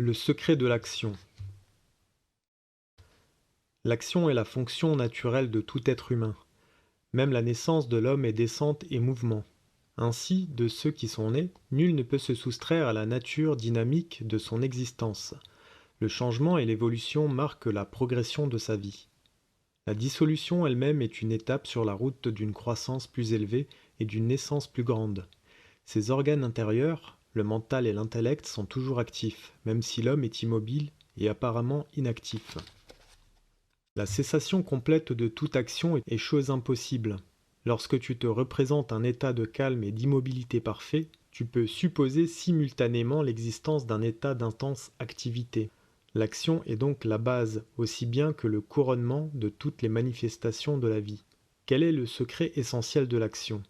Le secret de l'action. L'action est la fonction naturelle de tout être humain. Même la naissance de l'homme est descente et mouvement. Ainsi, de ceux qui sont nés, nul ne peut se soustraire à la nature dynamique de son existence. Le changement et l'évolution marquent la progression de sa vie. La dissolution elle-même est une étape sur la route d'une croissance plus élevée et d'une naissance plus grande. Ses organes intérieurs, le mental et l'intellect sont toujours actifs, même si l'homme est immobile et apparemment inactif. La cessation complète de toute action est chose impossible. Lorsque tu te représentes un état de calme et d'immobilité parfait, tu peux supposer simultanément l'existence d'un état d'intense activité. L'action est donc la base, aussi bien que le couronnement de toutes les manifestations de la vie. Quel est le secret essentiel de l'action ?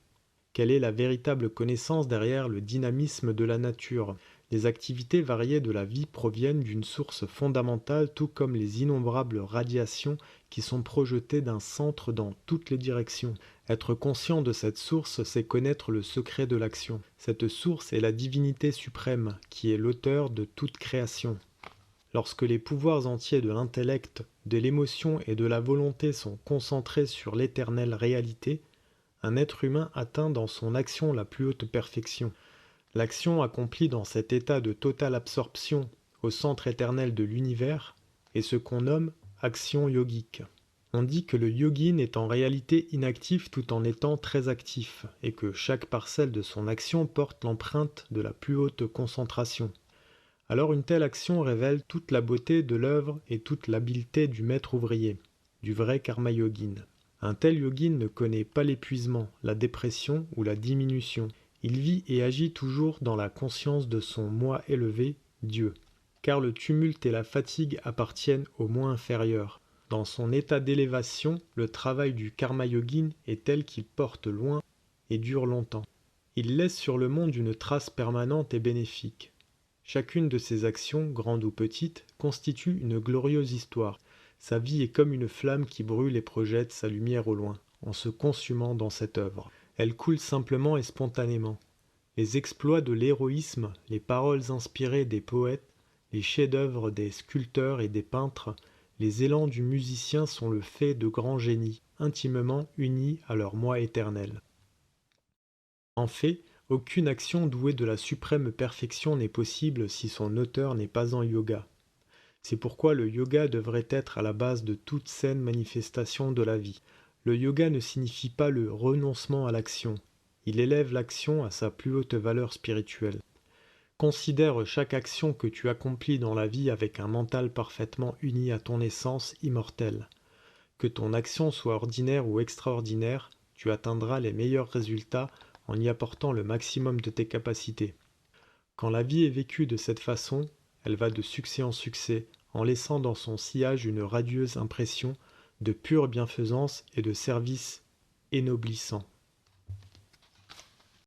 Quelle est la véritable connaissance derrière le dynamisme de la nature ? Les activités variées de la vie proviennent d'une source fondamentale, tout comme les innombrables radiations qui sont projetées d'un centre dans toutes les directions. Être conscient de cette source, c'est connaître le secret de l'action. Cette source est la divinité suprême, qui est l'auteur de toute création. Lorsque les pouvoirs entiers de l'intellect, de l'émotion et de la volonté sont concentrés sur l'éternelle réalité, un être humain atteint dans son action la plus haute perfection. L'action accomplie dans cet état de totale absorption au centre éternel de l'univers est ce qu'on nomme action yogique. On dit que le yogin est en réalité inactif tout en étant très actif, et que chaque parcelle de son action porte l'empreinte de la plus haute concentration. Alors une telle action révèle toute la beauté de l'œuvre et toute l'habileté du maître ouvrier, du vrai karma yogin. Un tel yogin ne connaît pas l'épuisement, la dépression ou la diminution. Il vit et agit toujours dans la conscience de son moi élevé, Dieu. Car le tumulte et la fatigue appartiennent au moi inférieur. Dans son état d'élévation, le travail du karma yogin est tel qu'il porte loin et dure longtemps. Il laisse sur le monde une trace permanente et bénéfique. Chacune de ses actions, grandes ou petites, constitue une glorieuse histoire. Sa vie est comme une flamme qui brûle et projette sa lumière au loin, en se consumant dans cette œuvre. Elle coule simplement et spontanément. Les exploits de l'héroïsme, les paroles inspirées des poètes, les chefs-d'œuvre des sculpteurs et des peintres, les élans du musicien sont le fait de grands génies, intimement unis à leur moi éternel. En fait, aucune action douée de la suprême perfection n'est possible si son auteur n'est pas en yoga. C'est pourquoi le yoga devrait être à la base de toute saine manifestation de la vie. Le yoga ne signifie pas le renoncement à l'action. Il élève l'action à sa plus haute valeur spirituelle. Considère chaque action que tu accomplis dans la vie avec un mental parfaitement uni à ton essence immortelle. Que ton action soit ordinaire ou extraordinaire, tu atteindras les meilleurs résultats en y apportant le maximum de tes capacités. Quand la vie est vécue de cette façon, elle va de succès en succès, en laissant dans son sillage une radieuse impression de pure bienfaisance et de service énoblissant.